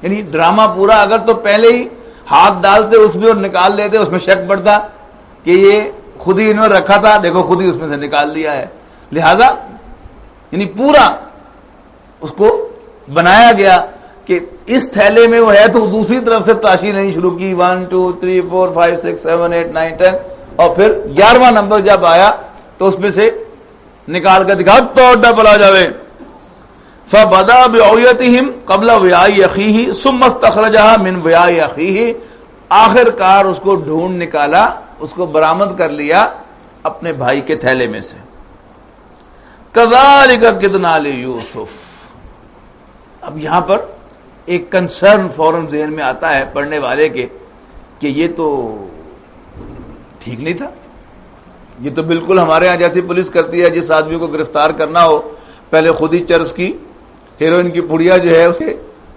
یعنی ڈرامہ پورا اگر تو پہلے ہی ہاتھ ڈالتے اس میں اور نکال لیتے، اس میں شک پڑتا کہ یہ خود ہی انہوں نے رکھا تھا، دیکھو خود ہی اس میں سے نکال لیا ہے. لہذا یعنی پورا اس کو بنایا گیا کہ اس تھیلے میں وہ ہے تو دوسری طرف سے تاشی نہیں شروع کی 1 2 3 4 5 6 7 8 9 10 اور پھر 11واں نمبر جب آیا تو اس میں سے نکال کر دکھا تو ڈبل آ جاوے. فبدا بعویتہم قبل وعاء اخیہ ثم استخرجها من وعاء اخیہ، آخر کار اس کو ڈھونڈ نکالا، اس کو برآمد کر لیا اپنے بھائی کے تھیلے میں سے. کذالک کدنا لیوسف. اب یہاں پر ایک کنسرن فوراً ذہن میں آتا ہے پڑھنے والے کے کہ یہ تو ٹھیک نہیں تھا، یہ تو بالکل ہمارے ہاں جیسی پولیس کرتی ہے، جس آدمی کو گرفتار کرنا ہو پہلے خود ہی چرس کی ہیروئن کی پڑیا جو ہے اسے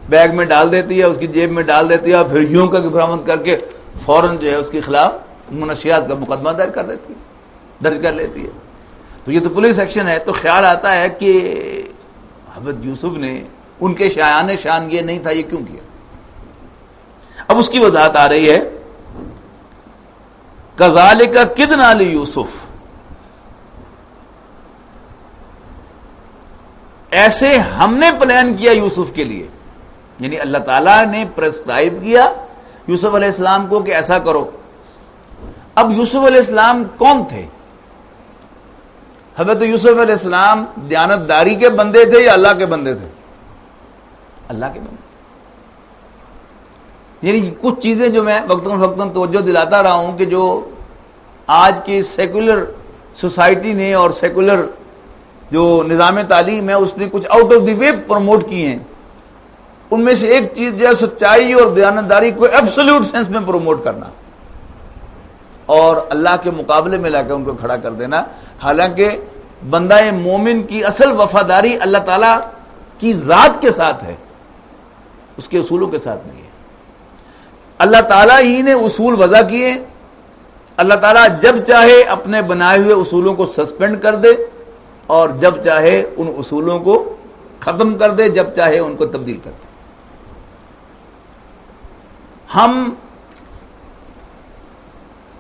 بیگ میں ڈال دیتی ہے، اس کی جیب میں ڈال دیتی ہے، اور پھر یوں کا برآمد کر کے فوراً جو ہے اس کے خلاف منشیات کا مقدمہ درج کر لیتی ہے. تو یہ تو پولیس ایکشن ہے. تو خیال آتا ہے کہ حضرت یوسف نے ان کے شایان شان یہ نہیں تھا، یہ کیوں کیا؟ اب اس کی وضاحت آ رہی ہے کذالک کدنا لیوسف، ایسے ہم نے پلان کیا یوسف کے لیے. یعنی اللہ تعالیٰ نے پرسکرائب کیا یوسف علیہ السلام کو کہ ایسا کرو. اب یوسف علیہ السلام کون تھے؟ حضرت یوسف علیہ السلام دیانتداری کے بندے تھے یا اللہ کے بندے تھے؟ اللہ کے بندے. یعنی کچھ چیزیں جو میں وقتاً توجہ دلاتا رہا ہوں کہ جو آج کی سیکولر سوسائٹی نے اور سیکولر جو نظام تعلیم ہے اس نے کچھ out of the way promote کی ہیں، ان میں سے ایک چیز جو ہے سچائی اور دیانتداری کو ایبسولوٹ سینس میں پروموٹ کرنا اور اللہ کے مقابلے میں لا کے ان کو کھڑا کر دینا. حالانکہ بندہ مومن کی اصل وفاداری اللہ تعالیٰ کی ذات کے ساتھ ہے، اس کے اصولوں کے ساتھ نہیں ہے. اللہ تعالیٰ ہی نے اصول وضع کیے. اللہ تعالیٰ جب چاہے اپنے بنائے ہوئے اصولوں کو سسپینڈ کر دے اور جب چاہے ان اصولوں کو ختم کر دے، جب چاہے ان کو تبدیل کر دے.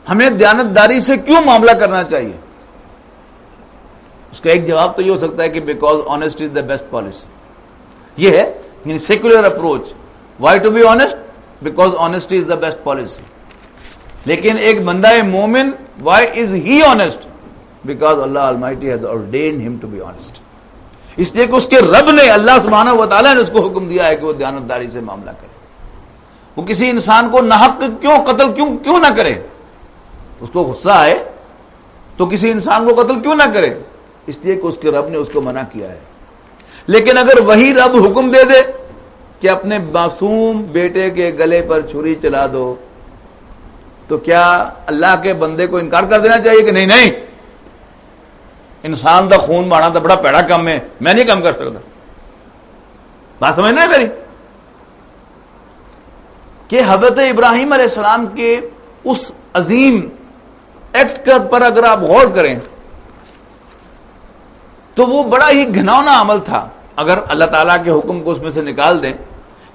ہمیں دیانتداری سے کیوں معاملہ کرنا چاہیے؟ اس کا ایک جواب تو یہ ہو سکتا ہے کہ because honesty is the best policy. یہ ہے یعنی secular approach. Why to be honest? Because honesty is the best policy. لیکن ایک بندہ مومن why is he honest? Because اللہ almighty has ordained him to be honest. اس لیے کہ اس کے رب نے، اللہ سبحانہ و تعالیٰ نے اس کو حکم دیا ہے کہ وہ دیانتداری سے معاملہ کرے. وہ کسی انسان کو ناحق قتل کیوں نہ کرے؟ اس کو غصہ ہے تو کسی انسان کو قتل کیوں نہ کرے؟ اس لیے کہ اس کے رب نے اس کو منع کیا ہے. لیکن اگر وہی رب حکم دے دے کہ اپنے معصوم بیٹے کے گلے پر چھری چلا دو تو کیا اللہ کے بندے کو انکار کر دینا چاہیے کہ نہیں انسان دا خون مارنا تو بڑا پیڑا کم ہے، میں نہیں کم کر سکتا؟ بات سمجھنا ہے میری کہ حضرت ابراہیم علیہ السلام کے اس عظیم ایکٹ پر اگر آپ غور کریں تو وہ بڑا ہی گھناؤنا عمل تھا. اگر اللہ تعالیٰ کے حکم کو اس میں سے نکال دیں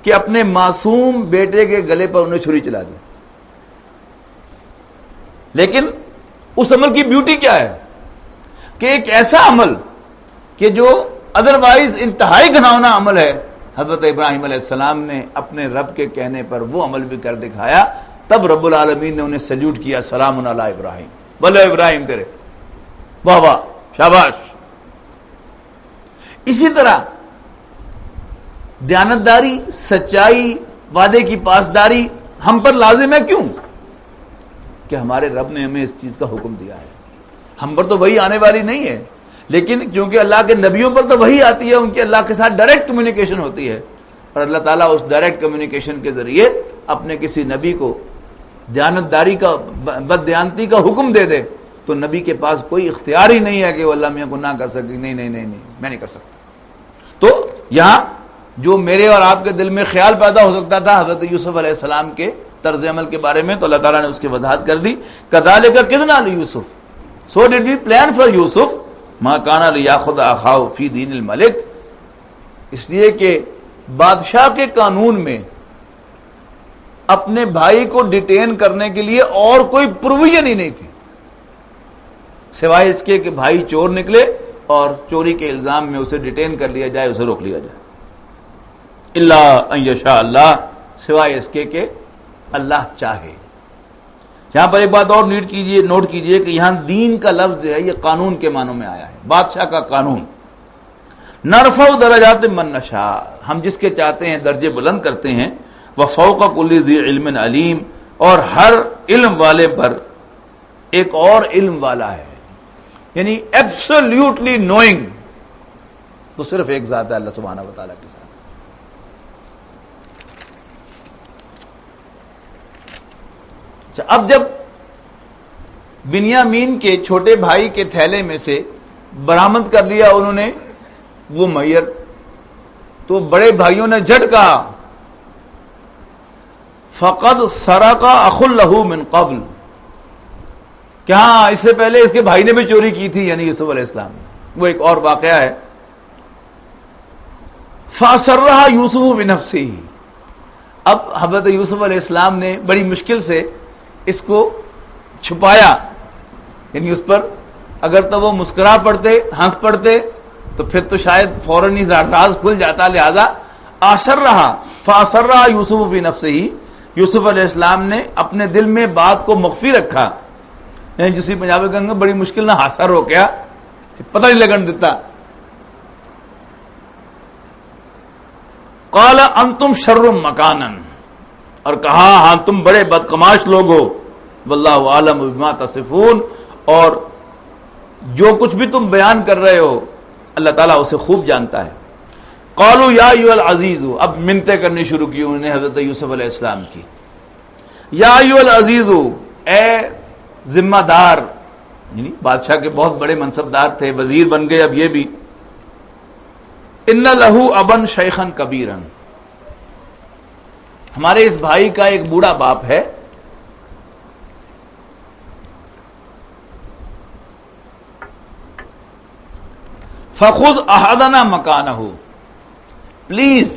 کہ اپنے معصوم بیٹے کے گلے پر انہیں چھری چلا دیں. لیکن اس عمل کی بیوٹی کیا ہے کہ ایک ایسا عمل کہ جو ادروائز انتہائی گھناؤنا عمل ہے، حضرت ابراہیم علیہ السلام نے اپنے رب کے کہنے پر وہ عمل بھی کر دکھایا. تب رب العالمین نے انہیں سلیوٹ کیا، سلام علی ابراہیم، بولے ابراہیم تیرے، واہ واہ، شاباش. اسی طرح دیانتداری، سچائی، وعدے کی پاسداری ہم پر لازم ہے. کیوں؟ کہ ہمارے رب نے ہمیں اس چیز کا حکم دیا ہے. ہم پر تو وہی آنے والی نہیں ہے، لیکن کیونکہ اللہ کے نبیوں پر تو وہی آتی ہے، ان کے اللہ کے ساتھ ڈائریکٹ کمیونیکیشن ہوتی ہے، اور اللہ تعالیٰ اس ڈائریکٹ کمیونیکیشن کے ذریعے اپنے کسی نبی کو دیانتداری کا، بددیانتی کا حکم دے دے تو نبی کے پاس کوئی اختیار ہی نہیں ہے کہ وہ اللہ میاں کو نہ کر سکے. نہیں میں نہیں کر سکتا. تو یہاں جو میرے اور آپ کے دل میں خیال پیدا ہو سکتا تھا حضرت یوسف علیہ السلام کے طرز عمل کے بارے میں، تو اللہ تعالیٰ نے اس کی وضاحت کر دی. کذالک کدنا لیوسف، سو ڈڈ وی پلان فار یوسف ما کان لیاخذ اخاہ فی دین الملک. اس لیے کہ بادشاہ کے قانون میں اپنے بھائی کو ڈیٹین کرنے کے لیے اور کوئی پروویژن ہی نہیں تھی سوائے اس کے کہ بھائی چور نکلے اور چوری کے الزام میں اسے ڈیٹین کر لیا جائے, اسے روک لیا جائے. الا ان یشاء اللہ, سوائے اس کے کہ اللہ چاہے. یہاں پر ایک بات اور نوٹ کیجئے کہ یہاں دین کا لفظ جو ہے یہ قانون کے معنوں میں آیا ہے, بادشاہ کا قانون. نرفع درجات من نشاء, ہم جس کے چاہتے ہیں درجے بلند کرتے ہیں. وفوق کل ذی علم علیم, اور ہر علم والے پر ایک اور علم والا ہے, یعنی ایبسولوٹلی نوئنگ تو صرف ایک ذات ہے اللہ سبحانہ و تعالیٰ کے ساتھ. اب جب بنیامین کے چھوٹے بھائی کے تھیلے میں سے برآمد کر لیا انہوں نے وہ میئر, تو بڑے بھائیوں نے جھٹ کہا فقد سرق اخ له من قبل, کہ ہاں اس سے پہلے اس کے بھائی نے بھی چوری کی تھی, یعنی یوسف علیہ السلام نے. وہ ایک اور واقعہ ہے. فَأَسَرَّهَا يُوسُفُ بِنَفْسِهِ, اب حضرت یوسف علیہ السلام نے بڑی مشکل سے اس کو چھپایا, یعنی اس پر اگر تو وہ مسکرا پڑتے, ہنس پڑتے, تو پھر تو شاید فوراً ہی راز کھل جاتا. لہذا فَأَسَرَّهَا يُوسُفُ فِي نَفْسِهِ, یوسف علیہ السلام نے اپنے دل میں بات کو مخفی رکھا. یعنی جسی پنجابی کہیں گے بڑی مشکل نہ حاصل ہو گیا, پتہ نہیں لگن دیتا. قال انتم شر مکانا, اور کہا ہاں تم بڑے بدقماش لوگ ہو. واللہ عالم بما تصفون, اور جو کچھ بھی تم بیان کر رہے ہو اللہ تعالیٰ اسے خوب جانتا ہے. قالوا یا ایھا العزیز, اب منتیں کرنی شروع کی انہوں نے حضرت یوسف علیہ السلام کی. یا ایھا العزیز, اے ذمہ دار, یعنی بادشاہ کے بہت بڑے منصبدار تھے, وزیر بن گئے اب یہ بھی. ان لہ ابا شیخا کبیرا, ہمارے اس بھائی کا ایک بوڑھا باپ ہے. فخذ احدنا مکانہ, پلیز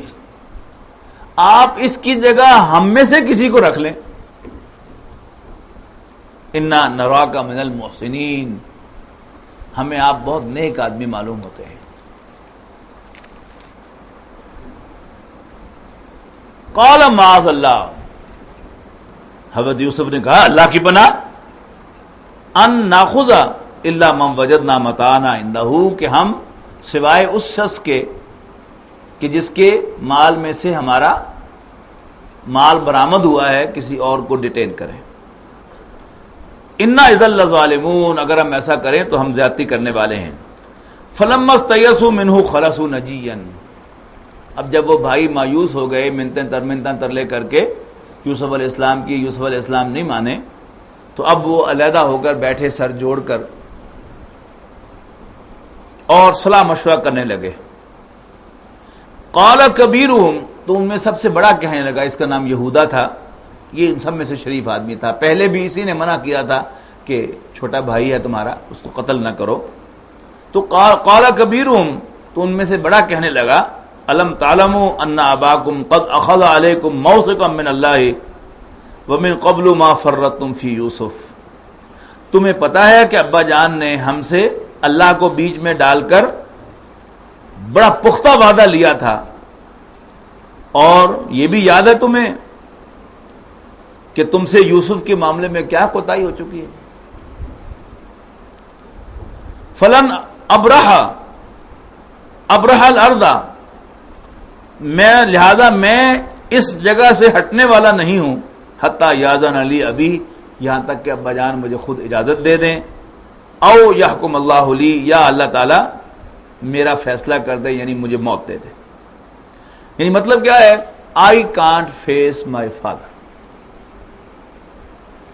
آپ اس کی جگہ ہم میں سے کسی کو رکھ لیں. انا نراک من المحسنین, ہمیں آپ بہت نیک آدمی معلوم ہوتے ہیں. قال معاذ اللہ, حضرت یوسف نے کہا اللہ کی پناہ, ان ناخذ الا من وجدنا متاعنا عنده, کہ ہم سوائے اس شخص کے کہ جس کے مال میں سے ہمارا مال برآمد ہوا ہے کسی اور کو ڈیٹین کریں. انا اذا لظالمون, اگر ہم ایسا کریں تو ہم زیادتی کرنے والے ہیں. فلما استيئسوا منه خلصوا نجيا, اب جب وہ بھائی مایوس ہو گئے منتیں ترلے کر کے یوسف علیہ السلام کی, یوسف علیہ السلام نہیں مانے, تو اب وہ علیحدہ ہو کر بیٹھے سر جوڑ کر اور صلاح مشورہ کرنے لگے. قال کبیرہم, تو ان میں سب سے بڑا کہنے لگا, اس کا نام یہودا تھا, یہ ان سب میں سے شریف آدمی تھا. پہلے بھی اسی نے منع کیا تھا کہ چھوٹا بھائی ہے تمہارا, اس کو قتل نہ کرو. تو قال کبیرہم, تو ان میں سے بڑا کہنے لگا الم تعلموا ان اباکم قد اخذ علیکم موثقا من اللہ ومن قبل ما فرطتم فی یوسف, تمہیں پتا ہے کہ ابا جان نے ہم سے اللہ کو بیچ میں ڈال کر بڑا پختہ وعدہ لیا تھا, اور یہ بھی یاد ہے تمہیں کہ تم سے یوسف کے معاملے میں کیا کوتاہی ہو چکی ہے. فلن ابرح الارض, لہذا میں اس جگہ سے ہٹنے والا نہیں ہوں, حتی یاذن علی ابی, یہاں تک کہ ابا جان مجھے خود اجازت دے دیں, او یحکم اللہ لی, یا اللہ تعالیٰ میرا فیصلہ کر دے, یعنی مجھے موت دے دے. یعنی مطلب کیا ہے, I can't face my father,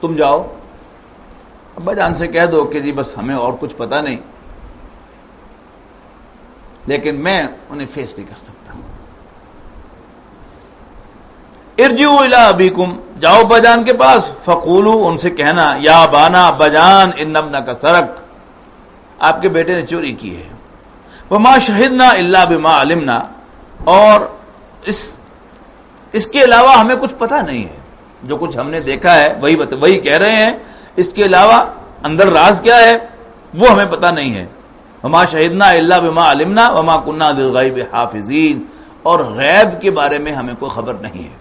تم جاؤ ابا جان سے کہہ دو کہ جی بس ہمیں اور کچھ پتہ نہیں, لیکن میں انہیں فیس نہیں کر سکتا. ارجعوا الی ابیکم, جاؤ ابا جان کے پاس, فقولوا, ان سے کہنا, یا ابانا, ابا جان, ان ابنک سرق, آپ کے بیٹے نے چوری کی ہے. وما شہدنا الا بما علمنا, اور اس کے علاوہ ہمیں کچھ پتہ نہیں ہے. جو کچھ ہم نے دیکھا ہے وہی کہہ رہے ہیں، اس کے علاوہ اندر راز کیا ہے وہ ہمیں پتہ نہیں ہے. وما شہدنا الا بما علمنا وما كنا للغیب حافظین، اور غیب کے بارے میں ہمیں کوئی خبر نہیں ہے.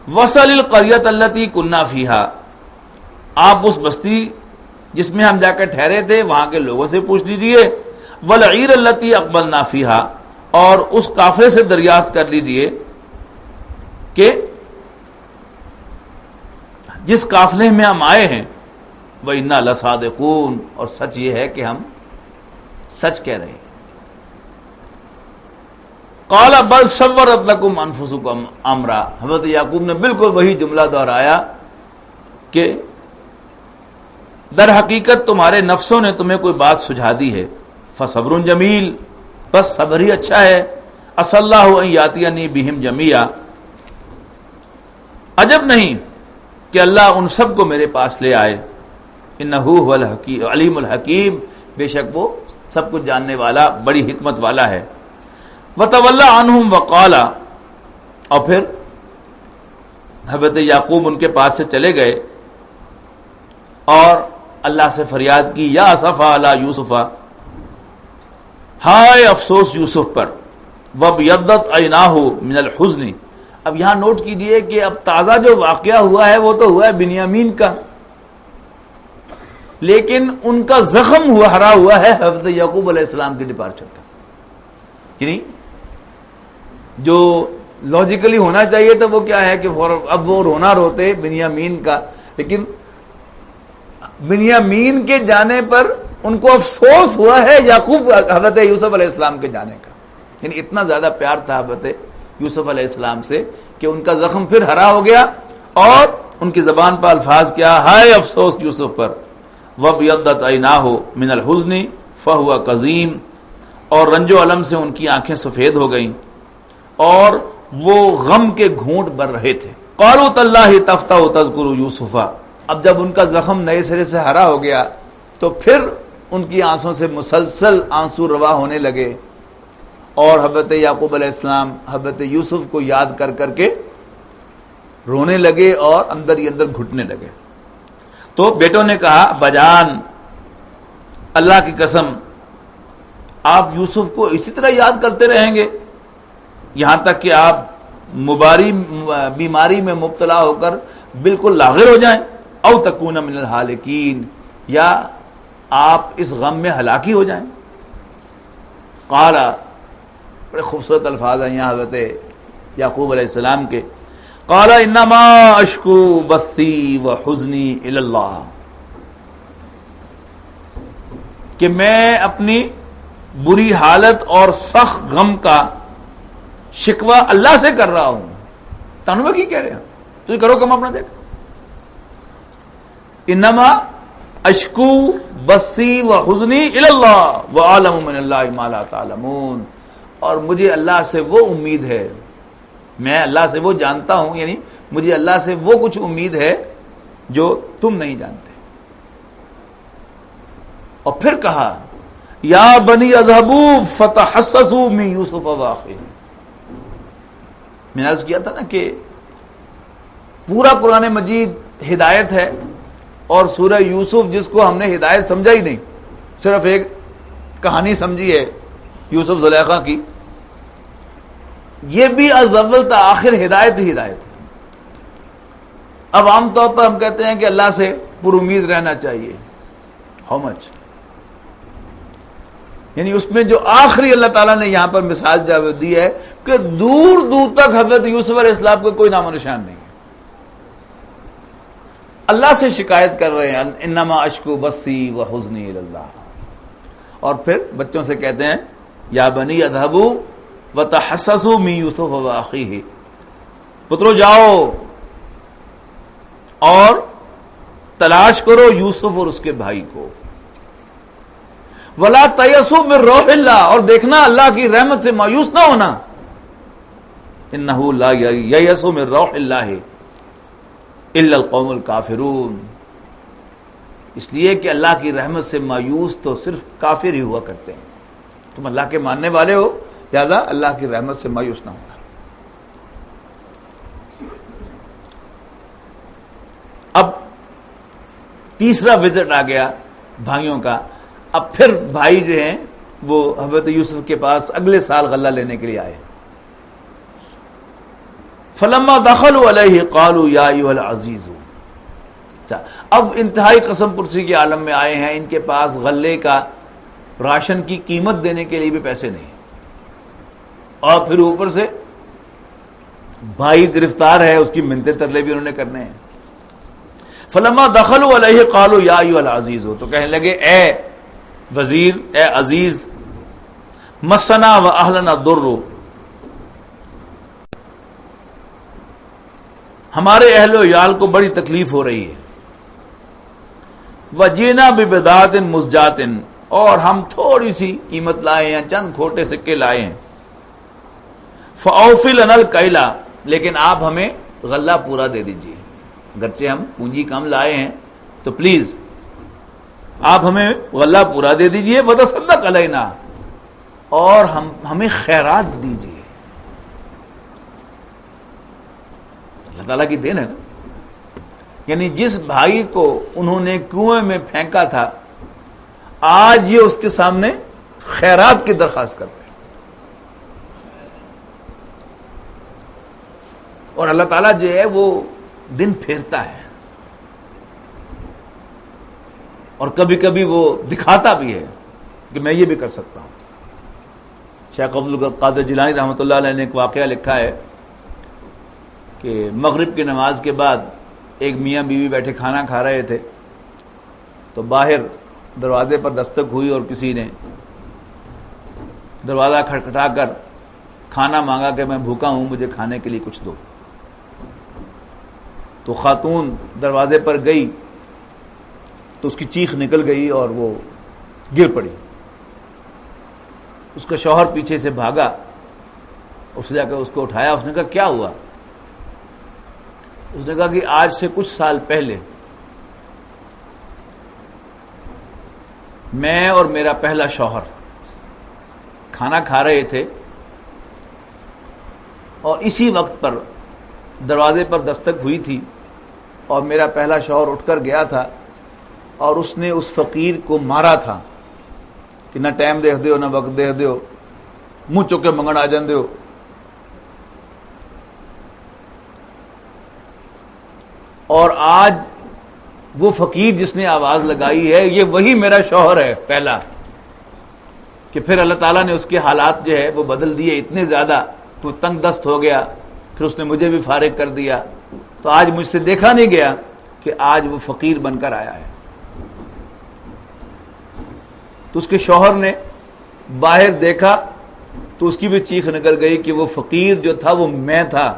وصل القریۃ التی كنا فیہا، آپ اس بستی جس میں ہم جا کر ٹھہرے تھے وہاں کے لوگوں سے پوچھ لیجئے. والعیر التی اقبلنا فیہا، اور اس قافلے سے دریافت کر لیجئے کہ جس قافلے میں ہم آئے ہیں وَإِنَّا لَصَادِقُونَ، اور سچ یہ ہے کہ ہم سچ کہہ رہے ہیں. قَالَ بَلْ سَوَّرَتْ لَكُمْ أَنفُسُكُمْ أَمْرًا، حضرت یعقوب نے بالکل وہی جملہ دہرایا کہ در حقیقت تمہارے نفسوں نے تمہیں کوئی بات سجھا دی ہے. فصبر جمیل، بس صبر ہی اچھا ہے. عسى اللہ ان یاتینی بہم جمیعا، عجب نہیں کہ اللہ ان سب کو میرے پاس لے آئے. انہ هو العلیم الحکیم، بے شک وہ سب کچھ جاننے والا بڑی حکمت والا ہے. وتولی عنہم وقال، اور پھر حضرت یعقوب ان کے پاس سے چلے گئے اور اللہ سے فریاد کی، یا اسفا علی یوسف، ہائے افسوس یوسف پر. وابیضت عیناہ من الحزن، اب یہاں نوٹ کیجئے کہ اب تازہ جو واقعہ ہوا ہے وہ تو ہوا ہے بنیامین کا، لیکن ان کا زخم ہرا ہوا ہے حضرت یعقوب علیہ السلام کے ڈپارچر کا. یعنی جو لاجیکلی ہونا چاہیے تھا وہ کیا ہے کہ اب وہ رونا روتے بنیامین کا، لیکن بنیامین کے جانے پر ان کو افسوس ہوا ہے یعقوب حضرت یوسف علیہ السلام کے جانے کا. یعنی اتنا زیادہ پیار تھا حضرت یوسف علیہ السلام سے کہ ان کا زخم پھر ہرا ہو گیا، اور ان کی زبان پر الفاظ کیا، ہائے افسوس یوسف پر. وَابْيَضَّتْ عَيْنَاهُ مِنَ الْحُزْنِ فَهُوَ كَظِيمٌ، اور رنج و الم سے ان کی آنکھیں سفید ہو گئیں اور وہ غم کے گھونٹ بھر رہے تھے. قَالُوا تَاللَّهِ تَفْتَحُ تَذْكُرُ يُوسُفَ، اب جب ان کا زخم نئے سرے سے ہرا ہو گیا تو پھر ان کی آنسوں سے مسلسل آنسو روا ہونے لگے، اور حضرت یعقوب علیہ السلام حضرت یوسف کو یاد کر کر کے رونے لگے اور اندر ہی اندر گھٹنے لگے. تو بیٹوں نے کہا، بجان اللہ کی قسم آپ یوسف کو اسی طرح یاد کرتے رہیں گے یہاں تک کہ آپ بیماری میں مبتلا ہو کر بالکل لاغر ہو جائیں، او تکون من الہالکین، یا آپ اس غم میں ہلاکی ہو جائیں. قال، بڑے خوبصورت الفاظ ہیں یہاں حضرت یعقوب علیہ السلام کے. قال انما اشکو بثی وحزنی الی اللہ، کہ میں اپنی بری حالت اور سخت غم کا شکوہ اللہ سے کر رہا ہوں. تانوں میں کی کہہ رہے ہیں، تو کرو کم اپنا دیکھ. انما اشکو بثی وحزنی الی اللہ واعلم من اللہ ما لا تعلمون، اور مجھے اللہ سے وہ امید ہے، میں اللہ سے وہ جانتا ہوں، یعنی مجھے اللہ سے وہ کچھ امید ہے جو تم نہیں جانتے. اور پھر کہا، یا بنی اذهبوا فتحسسوا من یوسف واخیہ. میں نے عرض کیا تھا نا کہ پورا قرآن مجید ہدایت ہے، اور سورہ یوسف جس کو ہم نے ہدایت سمجھا ہی نہیں، صرف ایک کہانی سمجھی ہے یوسف زلیخا کی، یہ بھی از اول تا آخر ہدایت ہی ہدایت ہے. اب عام طور پر ہم کہتے ہیں کہ اللہ سے پر امید رہنا چاہیے. How much? یعنی اس میں جو آخری اللہ تعالیٰ نے یہاں پر مثال جو دی ہے کہ دور دور تک حضرت یوسف علیہ السلام کو کوئی نام و نشان نہیں ہے. اللہ سے شکایت کر رہے ہیں، انما اشکو بثی وحزنی الی اللہ. اور پھر بچوں سے کہتے ہیں، یا بنی اذهبوا وتحسسوا من یوسف واخیہ، پترو جاؤ اور تلاش کرو یوسف اور اس کے بھائی کو. ولا تیأسوا من روح اللہ، اور دیکھنا اللہ کی رحمت سے مایوس نہ ہونا. انہ لا ییأس من روح اللہ الا القوم الکافرون، اس لیے کہ اللہ کی رحمت سے مایوس تو صرف کافر ہی ہوا کرتے ہیں. تم اللہ کے ماننے والے ہو، لہذا اللہ کی رحمت سے مایوس نہ ہونا. تیسرا وزٹ آ گیا بھائیوں کا. اب پھر بھائی جو ہیں وہ حضرت یوسف کے پاس اگلے سال غلہ لینے کے لیے آئے. فلما دخلوا علیہ قالوا یا ایھا العزیز. اب انتہائی قسم پرسی کے عالم میں آئے ہیں, ان کے پاس غلے کا راشن کی قیمت دینے کے لیے بھی پیسے نہیں, اور پھر اوپر سے بھائی گرفتار ہے, اس کی منتیں ترلے بھی انہوں نے کرنے ہیں. فلما دخلوا علیہ قالوا یا ایھا العزیز. تو کہنے لگے اے وزیر, اے عزیز, مسنا و اہلنا الضر, ہمارے اہل و عیال کو بڑی تکلیف ہو رہی ہے. وجینا ببضاعۃ مزجاۃ, اور ہم تھوڑی سی قیمت لائے ہیں, چند کھوٹے سکے لائے ہیں. فاوفی لنا الکیل, لیکن آپ ہمیں غلہ پورا دے دیجیے, اگرچہ ہم پونجی کم لائے ہیں تو پلیز آپ ہمیں غلہ پورا دے دیجیے. وتصدق علینا, اور ہمیں خیرات دیجیے. اللہ تعالیٰ کی دین ہے نا. یعنی جس بھائی کو انہوں نے کنویں میں پھینکا تھا, آج یہ اس کے سامنے خیرات کی درخواست کرتے ہیں. اور اللہ تعالیٰ جو ہے وہ دن پھیرتا ہے, اور کبھی کبھی وہ دکھاتا بھی ہے کہ میں یہ بھی کر سکتا ہوں. شیخ عبد القادر جیلانی رحمۃ اللہ علیہ نے ایک واقعہ لکھا ہے کہ مغرب کی نماز کے بعد ایک میاں بیوی بیٹھے کھانا کھا رہے تھے, تو باہر دروازے پر دستک ہوئی اور کسی نے دروازہ کھٹکھٹا کر کھانا مانگا کہ میں بھوکا ہوں, مجھے کھانے کے لیے کچھ دو. تو خاتون دروازے پر گئی تو اس کی چیخ نکل گئی اور وہ گر پڑی. اس کا شوہر پیچھے سے بھاگا, اس نے جا کر اس کو اٹھایا. اس نے کہا کیا ہوا؟ اس نے کہا کہ آج سے کچھ سال پہلے میں اور میرا پہلا شوہر کھانا کھا رہے تھے, اور اسی وقت پر دروازے پر دستک ہوئی تھی, اور میرا پہلا شوہر اٹھ کر گیا تھا, اور اس نے اس فقیر کو مارا تھا کہ نہ ٹائم دیکھ دیو, نہ وقت دیکھ دیو, منہ چک کے منگن آ جان دیو. اور آج وہ فقیر جس نے آواز لگائی ہے یہ وہی میرا شوہر ہے پہلا. کہ پھر اللہ تعالیٰ نے اس کے حالات جو ہے وہ بدل دیے اتنے زیادہ, تو تنگ دست ہو گیا, پھر اس نے مجھے بھی فارغ کر دیا. تو آج مجھ سے دیکھا نہیں گیا کہ آج وہ فقیر بن کر آیا ہے. تو اس کے شوہر نے باہر دیکھا تو اس کی بھی چیخ نکل گئی کہ وہ فقیر جو تھا وہ میں تھا.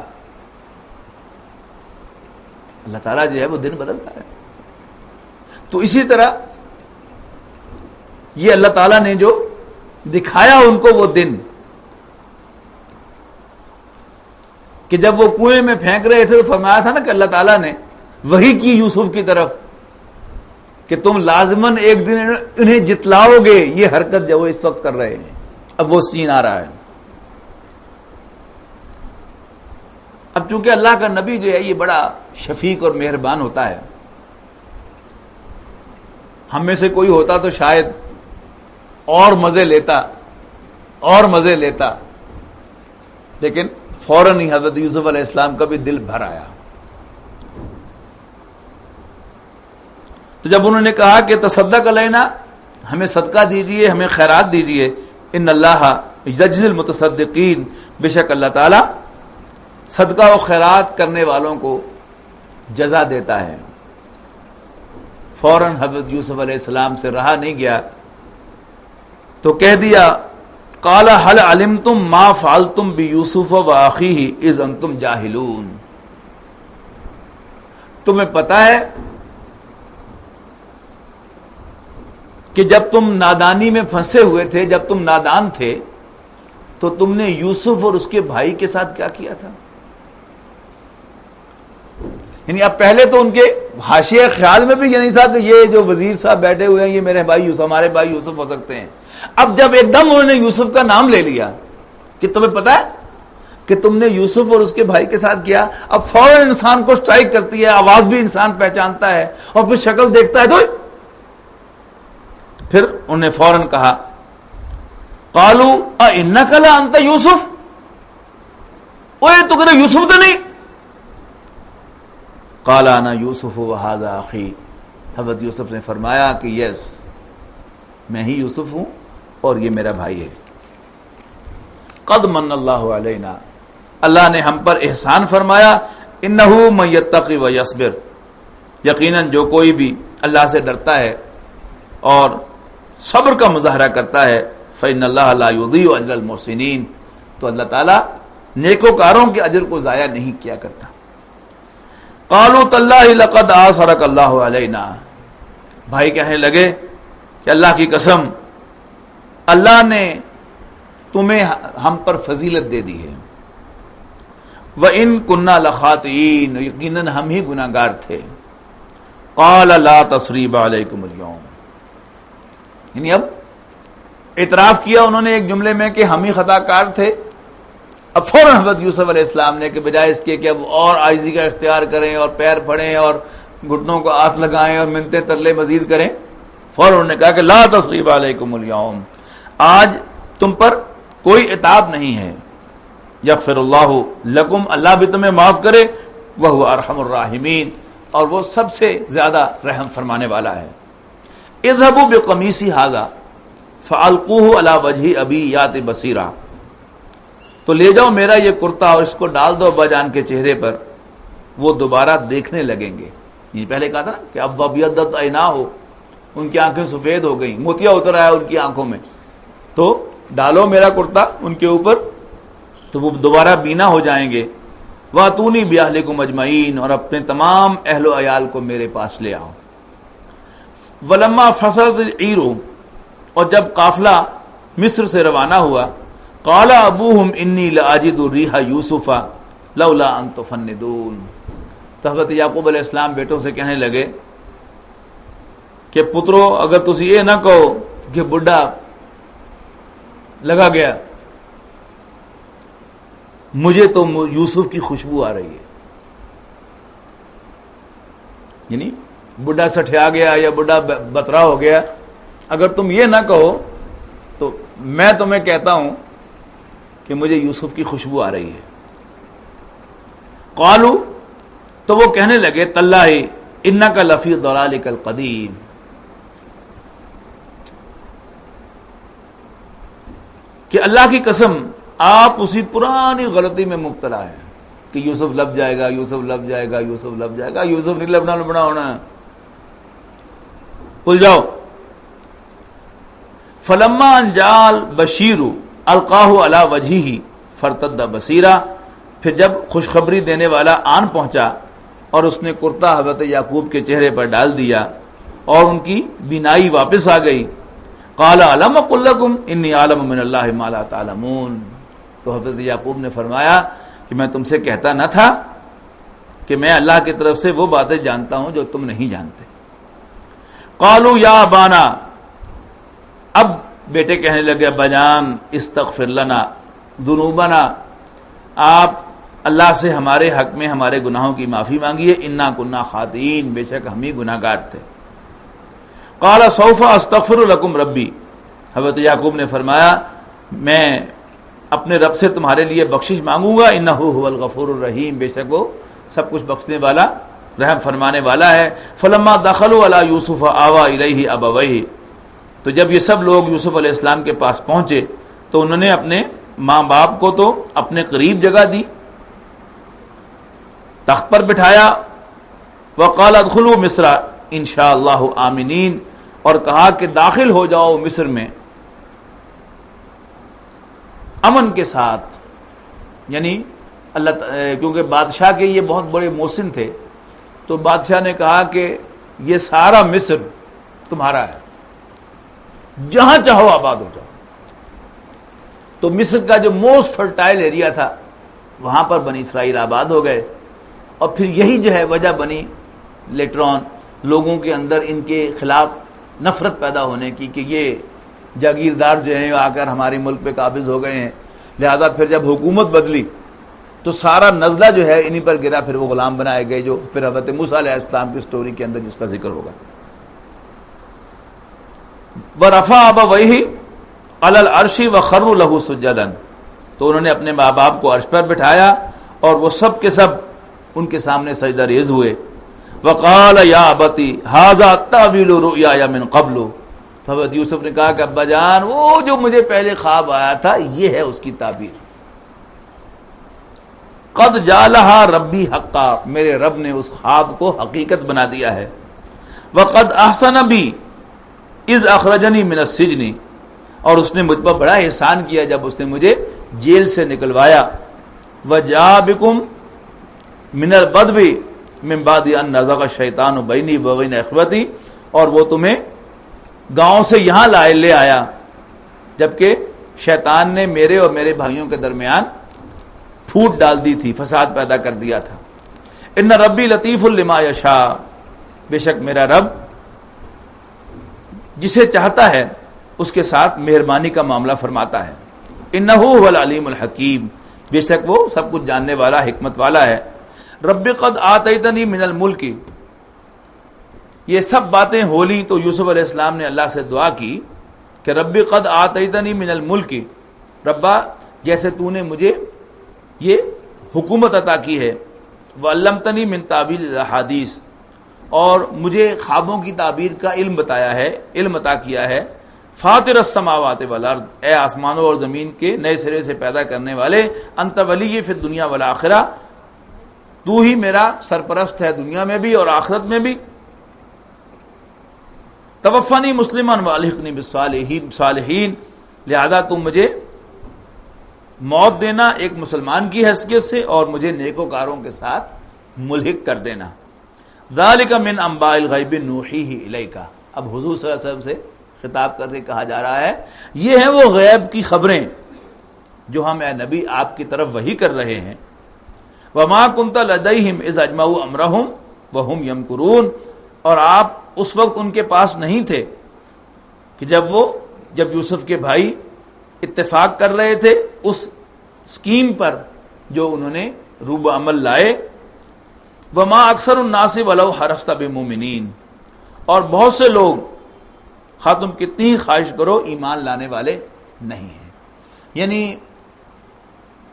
اللہ تعالیٰ جو ہے وہ دن بدلتا ہے. تو اسی طرح یہ اللہ تعالیٰ نے جو دکھایا ان کو وہ دن, کہ جب وہ کنویں میں پھینک رہے تھے تو فرمایا تھا نا کہ اللہ تعالیٰ نے وحی کی یوسف کی طرف کہ تم لازماً ایک دن انہیں جتلاؤ گے, یہ حرکت جو وہ اس وقت کر رہے ہیں. اب وہ سین آ رہا ہے. اب چونکہ اللہ کا نبی جو ہے یہ بڑا شفیق اور مہربان ہوتا ہے, ہم میں سے کوئی ہوتا تو شاید اور مزے لیتا, لیکن فوراً ہی حضرت یوسف علیہ السلام کا بھی دل بھر آیا. تو جب انہوں نے کہا کہ تصدق علینا, ہمیں صدقہ دیجیے, ہمیں خیرات دیجیے, ان اللہ یجزی المتصدقین, بے شک اللہ تعالیٰ صدقہ و خیرات کرنے والوں کو جزا دیتا ہے. فوراً حضرت یوسف علیہ السلام سے رہا نہیں گیا, تو کہہ دیا قال هل علمتم ما فعلتم بیوسف واخیہ اذ انتم جاہلون. تمہیں پتا ہے کہ جب تم نادانی میں پھنسے ہوئے تھے, جب تم نادان تھے, تو تم نے یوسف اور اس کے بھائی کے ساتھ کیا کیا تھا. یعنی اب پہلے تو ان کے حاشیہ خیال میں بھی یہ نہیں تھا کہ یہ جو وزیر صاحب بیٹھے ہوئے ہیں یہ میرے بھائی یوسف, ہمارے بھائی یوسف ہو سکتے ہیں. اب جب ایک دم انہوں نے یوسف کا نام لے لیا کہ تمہیں پتا ہے کہ تم نے یوسف اور اس کے بھائی کے ساتھ کیا. اب فوراً انسان کو سٹرائک کرتی ہے, آواز بھی انسان پہچانتا ہے اور پھر شکل دیکھتا ہے. تو پھر انہوں نے فوراً کہا قالوا اِنَّكَ لَأَنْتَ یوسف, اوے تو کہہ یوسف تو نہیں. قال انا یوسف وهذا اخی, حضرت یوسف نے فرمایا کہ یس, میں ہی یوسف ہوں اور یہ میرا بھائی ہے. قد من اللہ علینا, اللہ نے ہم پر احسان فرمایا. انہ من یتقی ویصبر, یقیناً جو کوئی بھی اللہ سے ڈرتا ہے اور صبر کا مظاہرہ کرتا ہے, فإن اللہ لا یضیع اجر المحسنین, تو اللہ تعالیٰ نیکوکاروں کے اجر کو ضائع نہیں کیا کرتا. قالوا تاللہ لقد آثرک اللہ علینا, بھائی کہنے لگے کہ اللہ کی قسم اللہ نے تمہیں ہم پر فضیلت دے دی ہے. وَإِن كُنَّا لَخَاطِئِينَ, یقیناً ہم ہی گناہ گار تھے. قَالَ لَا تَثْرِيبَ عَلَيْكُمُ الْيَوْمَ, یعنی اب اعتراف کیا انہوں نے ایک جملے میں کہ ہم ہی خطا کار تھے. اب فوراً حضرت یوسف علیہ السلام نے کہ بجائے اس کے کہ اب اور عاجزی کا اختیار کریں اور پیر پھڑیں اور گھٹنوں کو ہاتھ لگائیں اور منتیں ترلے مزید کریں, فوراً انہوں نے کہا کہ لا تثریب علیکم اليوم, آج تم پر کوئی عتاب نہیں ہے. یغفر اللہ لکم, اللہ بھی تمہیں معاف کرے. وہو ارحم الراحمین, اور وہ سب سے زیادہ رحم فرمانے والا ہے. اذهبوا بقمیصی ھذا فالقوه علی وجہ ابی یات بصیرا, تو لے جاؤ میرا یہ کرتا اور اس کو ڈال دو ابا جان کے چہرے پر, وہ دوبارہ دیکھنے لگیں گے. یہ پہلے کہا تھا نا کہ اب وبیضت عیناہ, ان کی آنکھیں سفید ہو گئیں, موتیا اتر آیا ان کی آنکھوں میں, تو ڈالو میرا کرتا ان کے اوپر تو وہ دوبارہ بینا ہو جائیں گے. واتونی باہلکم اجمعین, اور اپنے تمام اہل و عیال کو میرے پاس لے آؤ. ولما فصلت العیر, اور جب قافلہ مصر سے روانہ ہوا, قال ابوہم انی لاجد ریح یوسف لولا ان تفندون, تو حضرت یعقوب علیہ السلام بیٹوں سے کہنے لگے کہ پترو اگر تسی یہ نہ کہو کہ بڈھا لگا گیا, مجھے تو یوسف کی خوشبو آ رہی ہے. یعنی بڈھا سٹھیا گیا یا بڈھا بترا ہو گیا, اگر تم یہ نہ کہو تو میں تمہیں کہتا ہوں کہ مجھے یوسف کی خوشبو آ رہی ہے. قالو, تو وہ کہنے لگے تاللہ انک لفی ضلالک القدیم, کہ اللہ کی قسم آپ اسی پرانی غلطی میں مبتلا ہیں کہ یوسف لب جائے گا, یوسف لب جائے گا, یوسف لب جائے گا. یوسف نہیں لبنا ہونا ہے, بھول جاؤ. فلما ان جاء البشیر القاہ علی وجہہ فرتد بصیرا, پھر جب خوشخبری دینے والا آن پہنچا اور اس نے کرتا حضرت یعقوب کے چہرے پر ڈال دیا اور ان کی بینائی واپس آ گئی. قال الم اقل لکم انی اعلم من اللہ ما لا تعلمون, تو حضرت یعقوب نے فرمایا کہ میں تم سے کہتا نہ تھا کہ میں اللہ کی طرف سے وہ باتیں جانتا ہوں جو تم نہیں جانتے. قالوا یا ابانا, اب بیٹے کہنے لگے ابا جان استغفر لنا ذنوبنا, آپ اللہ سے ہمارے حق میں ہمارے گناہوں کی معافی مانگیے. انا کنا خاطئین, بے شک ہم ہی گناہ گار تھے. قال سوف استغفر لکم ربی, حضرت یعقوب نے فرمایا میں اپنے رب سے تمہارے لیے بخشش مانگوں گا. انہ هو الغفور الرحیم, بے شک وہ سب کچھ بخشنے والا رحم فرمانے والا ہے. فلما دخلوا علی یوسف آوى الیہ ابویہ, تو جب یہ سب لوگ یوسف علیہ السلام کے پاس پہنچے تو انہوں نے اپنے ماں باپ کو تو اپنے قریب جگہ دی, تخت پر بٹھایا. وقال ادخلوا مصر انشاء اللہ آمنین, اور کہا کہ داخل ہو جاؤ مصر میں امن کے ساتھ. یعنی اللہ کیونکہ بادشاہ کے یہ بہت بڑے محسن تھے, تو بادشاہ نے کہا کہ یہ سارا مصر تمہارا ہے, جہاں چاہو آباد ہو جاؤ. تو مصر کا جو موسٹ فرٹائل ایریا تھا وہاں پر بنی اسرائیل آباد ہو گئے. اور پھر یہی جو ہے وجہ بنی لیٹر آن لوگوں کے اندر ان کے خلاف نفرت پیدا ہونے کی کہ یہ جاگیردار جو ہیں آ کر ہمارے ملک پہ قابض ہو گئے ہیں. لہذا پھر جب حکومت بدلی تو سارا نزلہ جو ہے انہی پر گرا، پھر وہ غلام بنائے گئے جو پھر حضرت موسیٰ علیہ السلام کی سٹوری کے اندر جس کا ذکر ہوگا. وَرَفَعَ أَبَوَيْهِ عَلَى الْعَرْشِ وَخَرُّوا لَهُ سُجَّدًا، تو انہوں نے اپنے ماں باپ کو عرش پر بٹھایا اور وہ سب کے سب ان کے سامنے سجدہ ریز ہوئے. وَقَالَ يَا أَبَتِ هَذَا تَأْوِيلُ رُؤْيَايَ مِن قَبْلُ، حضرت یوسف نے کہا کہ ابا جان وہ جو مجھے پہلے خواب آیا تھا یہ ہے اس کی تعبیر. قد جعلها ربی حقا، میرے رب نے اس خواب کو حقیقت بنا دیا ہے. وقد احسن بی اذ اخرجنی من السجن، اور اس نے مجھ پر بڑا احسان کیا جب اس نے مجھے جیل سے نکلوایا. وجاء بکم من البدو من بعد ان نزغ الشیطان بینی وبین اخوتی، اور وہ تمہیں گاؤں سے یہاں لے آیا جبکہ شیطان نے میرے اور میرے بھائیوں کے درمیان پھوٹ ڈال دی تھی، فساد پیدا کر دیا تھا. ان ربی لطیف لما یشاء، بے شک میرا رب جسے چاہتا ہے اس کے ساتھ مہربانی کا معاملہ فرماتا ہے. انہ هو العلیم الحکیم، بے شک وہ سب کچھ جاننے والا حکمت والا ہے. رب قد آتیتنی من الملک، یہ سب باتیں ہولی تو یوسف علیہ السلام نے اللہ سے دعا کی کہ رب قد آتیتنی من الملک، ربا جیسے تو نے مجھے یہ حکومت عطا کی ہے. وعلمتنی من تعبیل الاحادیث، اور مجھے خوابوں کی تعبیر کا علم بتایا ہے، علم عطا کیا ہے. فاطر السماوات والارض، اے آسمانوں اور زمین کے نئے سرے سے پیدا کرنے والے. انت ولی فی الدنیا والآخرہ، تو ہی میرا سرپرست ہے دنیا میں بھی اور آخرت میں بھی. توفنی مسلمان والحقنی بالصالحین، لہذا تم مجھے موت دینا ایک مسلمان کی حیثیت سے اور مجھے نیکوکاروں کے ساتھ ملحق کر دینا. ذالک من انباء الغیب نوحیہ الیک، اب حضور صلی اللہ علیہ وسلم سے خطاب کر کے کہا جا رہا ہے یہ ہیں وہ غیب کی خبریں جو ہم اے نبی آپ کی طرف وحی کر رہے ہیں. وما کنت لدیہم اذ اجمعوا امرہم وہم یمکرون، اور آپ اس وقت ان کے پاس نہیں تھے کہ جب یوسف کے بھائی اتفاق کر رہے تھے اس سکیم پر جو انہوں نے روب عمل لائے. وما اکثر الناس ولو حرصت بمؤمنین، اور بہت سے لوگ خواہ تم کتنی خواہش کرو ایمان لانے والے نہیں ہیں. یعنی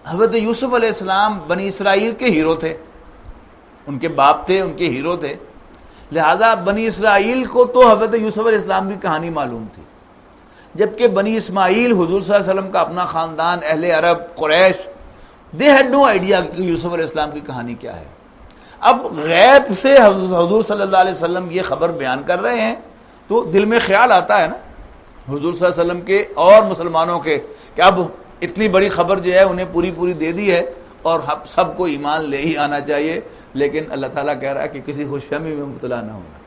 حضرت یوسف علیہ السلام بنی اسرائیل کے ہیرو تھے، ان کے باپ تھے، ان کے ہیرو تھے، لہذا بنی اسرائیل کو تو حضرت یوسف علیہ السلام کی کہانی معلوم تھی، جبکہ بنی اسماعیل حضور صلی اللہ علیہ وسلم کا اپنا خاندان، اہل عرب قریش، دے ہیڈ نو آئیڈیا کہ یوسف علیہ السلام کی کہانی کیا ہے. اب غیب سے حضور صلی اللہ علیہ وسلم یہ خبر بیان کر رہے ہیں تو دل میں خیال آتا ہے نا حضور صلی اللہ علیہ وسلم کے اور مسلمانوں کے کہ اب اتنی بڑی خبر جو ہے انہیں پوری دے دی ہے اور سب کو ایمان لے ہی آنا چاہیے. لیکن اللہ تعالیٰ کہہ رہا ہے کہ کسی خوش فہمی میں مبتلا نہ ہونا.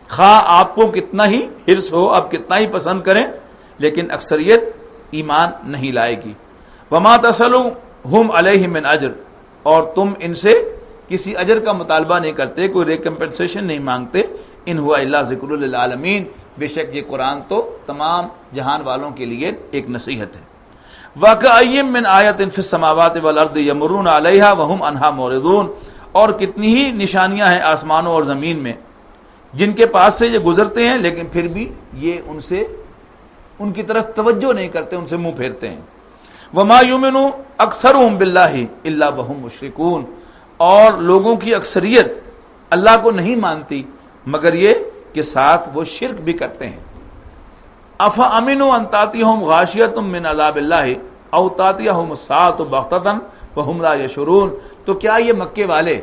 خواہ آپ کو کتنا ہی حرص ہو، آپ کتنا ہی پسند کریں، لیکن اکثریت ایمان نہیں لائے گی. وما تسألهم علیہ من اجر، اور تم ان سے کسی اجر کا مطالبہ نہیں کرتے، کوئی ریکمپنسیشن نہیں مانگتے. ان ہوا الا ذکر للعالمین، بے شک یہ قرآن تو تمام جہان والوں کے لیے ایک نصیحت ہے. وَكَأَيٍّ مِّنْ آیَةٍ فِي السَّمَاوَاتِ وَالْأَرْضِ يَمُرُّونَ عَلَيْهَا وَهُمْ عَنْهَا مُعْرِضُونَ، اور کتنی ہی نشانیاں ہیں آسمانوں اور زمین میں جن کے پاس سے یہ گزرتے ہیں لیکن پھر بھی یہ ان کی طرف توجہ نہیں کرتے، ان سے منہ پھیرتے ہیں. وَمَا يُؤْمِنُ أَكْثَرُهُمْ بِاللَّهِ إِلَّا وَهُمْ مُشْرِكُونَ، اور لوگوں کی اکثریت اللہ کو نہیں مانتی مگر یہ کہ ساتھ وہ شرک بھی کرتے ہیں. افامنوا ان تاتیہم غاشیۃ من عذاب اللہ او تاتیہم الساعۃ بغتۃ وہم لا یشعرون، تو کیا یہ مکے والے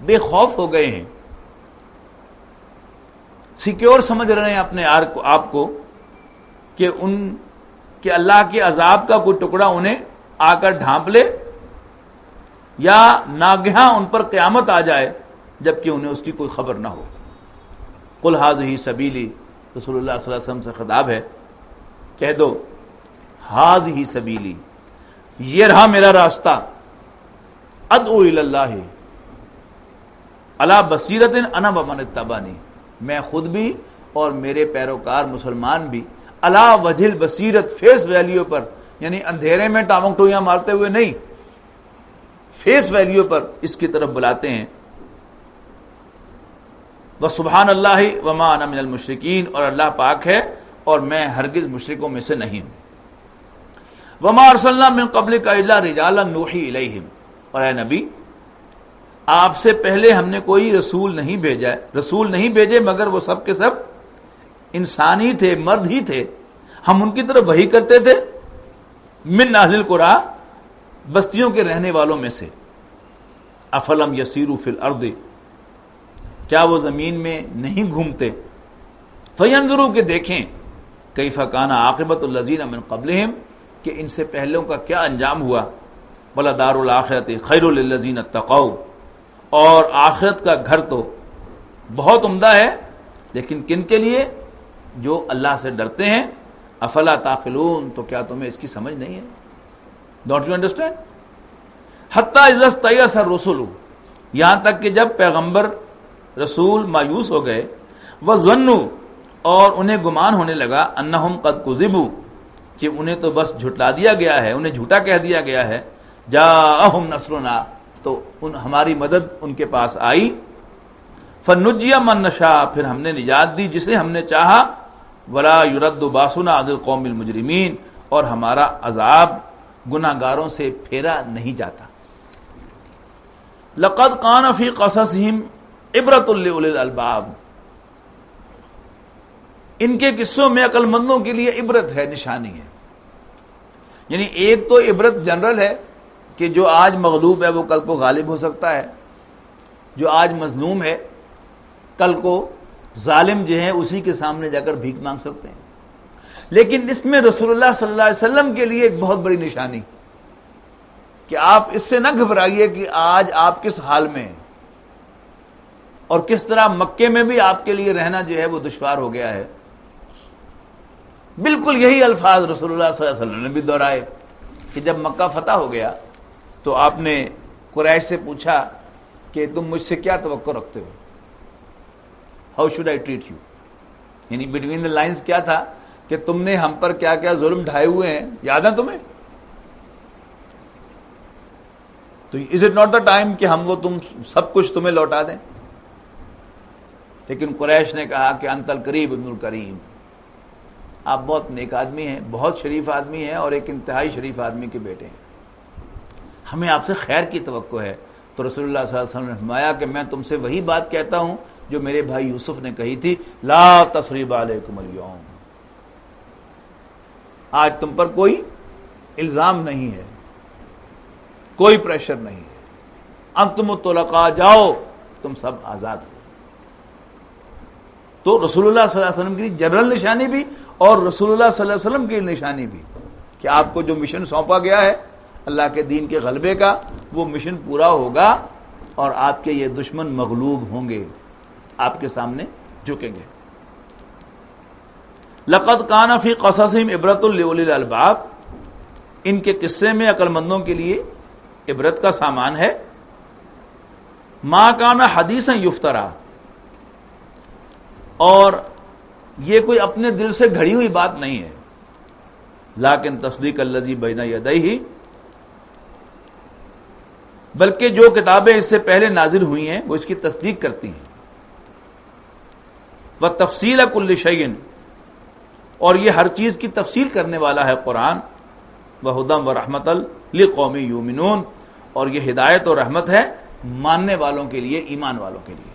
بے خوف ہو گئے ہیں، سیکیور سمجھ رہے ہیں اپنے آپ کو کہ اللہ کے عذاب کا کوئی ٹکڑا انہیں آ کر ڈھانپ لے یا ناگہاں ان پر قیامت آ جائے جبکہ انہیں اس کی کوئی خبر نہ ہو. قل ھذہ سبیلی، رسول اللہ صلی اللہ علیہ وسلم سے خطاب ہے، کہہ دو ھذہ سبیلی، یہ رہا میرا راستہ، ادعو الی اللہ علی بصیرۃ انا ومن اتبعنی، میں خود بھی اور میرے پیروکار مسلمان بھی علی وجہ البصیرت، فیس ویلیو پر یعنی اندھیرے میں ٹامک ٹوئیاں مارتے ہوئے نہیں، فیس ویلیو پر اس کی طرف بلاتے ہیں. وَسُبْحَانَ اللَّهِ وَمَا أَنَا مِنَ الْمُشْرِكِينَ، اور اللہ پاک ہے اور میں ہرگز مشرکوں میں سے نہیں ہوں. وَمَا أَرْسَلْنَا مِن قَبْلِكَ إِلَّا رِجَالًا نُوحِي إِلَيْهِمْ، اور اے نبی آپ سے پہلے ہم نے کوئی رسول نہیں بھیجے مگر وہ سب کے سب انسان ہی تھے، مرد ہی تھے. ہم ان کی طرف وحی کرتے تھے. من اہل القریٰ، بستیوں کے رہنے والوں میں سے. افلم یسیروا فی الارض، کیا وہ زمین میں نہیں گھومتے. فینظروا، کہ دیکھیں. کیف کان عاقبۃ الذین من قبلہم، کہ ان سے پہلوں کا کیا انجام ہوا. ولدار الآخرۃ خیر للذین اتقوا، اور آخرت کا گھر تو بہت عمدہ ہے، لیکن کن کے لیے؟ جو اللہ سے ڈرتے ہیں. افلا تعقلون، تو کیا تمہیں اس کی سمجھ نہیں ہے؟ Don't you understand? حتی اذا استیأس الرسل، یہاں تک کہ جب پیغمبر رسول مایوس ہو گئے. وظنوا، اور انہیں گمان ہونے لگا. انہم قد کذبوا، کہ انہیں تو بس جھٹلا دیا گیا ہے، انہیں جھوٹا کہہ دیا گیا ہے. جاءہم نصرنا، تو ہماری مدد ان کے پاس آئی. فنجی من نشاء، پھر ہم نے نجات دی جسے ہم نے چاہا. ولا یرد باسنا عن القوم المجرمین، اور ہمارا عذاب گناہ گاروں سے پھیرا نہیں جاتا. لقد کان فی قصصہم عبرۃ لأولی الالباب، ان کے قصوں میں عقل مندوں کے لیے عبرت ہے، نشانی ہے. یعنی ایک تو عبرت جنرل ہے کہ جو آج مغلوب ہے وہ کل کو غالب ہو سکتا ہے، جو آج مظلوم ہے کل کو ظالم جو ہے اسی کے سامنے جا کر بھیک مانگ سکتے ہیں. لیکن اس میں رسول اللہ صلی اللہ علیہ وسلم کے لیے ایک بہت بڑی نشانی کہ آپ اس سے نہ گھبرائیے کہ آج آپ کس حال میں ہیں اور کس طرح مکے میں بھی آپ کے لیے رہنا جو ہے وہ دشوار ہو گیا ہے. بالکل یہی الفاظ رسول اللہ صلی اللہ علیہ وسلم نے بھی دہرائے کہ جب مکہ فتح ہو گیا تو آپ نے قریش سے پوچھا کہ تم مجھ سے کیا توقع رکھتے ہو، how should I treat you. یعنی بٹوین دا لائنز کیا تھا کہ تم نے ہم پر کیا کیا ظلم ڈھائے ہوئے ہیں، یاد ہے تمہیں؟ تو is it not the time کہ ہم وہ تم سب کچھ تمہیں لوٹا دیں؟ لیکن قریش نے کہا کہ انت القریب ابن الکریم، آپ بہت نیک آدمی ہیں، بہت شریف آدمی ہیں اور ایک انتہائی شریف آدمی کے بیٹے ہیں، ہمیں آپ سے خیر کی توقع ہے. تو رسول اللہ صلی اللہ علیہ وسلم نے فرمایا کہ میں تم سے وہی بات کہتا ہوں جو میرے بھائی یوسف نے کہی تھی، لا تثریب علیکم اليوم، آج تم پر کوئی الزام نہیں ہے، کوئی پریشر نہیں ہے. انتم الطلقاء، جاؤ تم سب آزاد ہو. تو رسول اللہ صلی اللہ علیہ وسلم کی جنرل نشانی بھی اور رسول اللہ صلی اللہ علیہ وسلم کی نشانی بھی کہ آپ کو جو مشن سونپا گیا ہے اللہ کے دین کے غلبے کا، وہ مشن پورا ہوگا اور آپ کے یہ دشمن مغلوب ہوں گے، آپ کے سامنے جھکیں گے. لقد کان فی قصصہم عبرۃ لأولی الالباب، ان کے قصے میں عقل مندوں کے لیے عبرت کا سامان ہے. ما کان حدیثا یفترا، اور یہ کوئی اپنے دل سے گھڑی ہوئی بات نہیں ہے. لیکن تصدیق الذی بین یدیہ، بلکہ جو کتابیں اس سے پہلے نازل ہوئی ہیں وہ اس کی تصدیق کرتی ہیں. وتفصیل کل شیء، اور یہ ہر چیز کی تفصیل کرنے والا ہے قرآن. وہدی ورحمۃ لقوم یؤمنون، اور یہ ہدایت اور رحمت ہے ماننے والوں کے لیے، ایمان والوں کے لیے.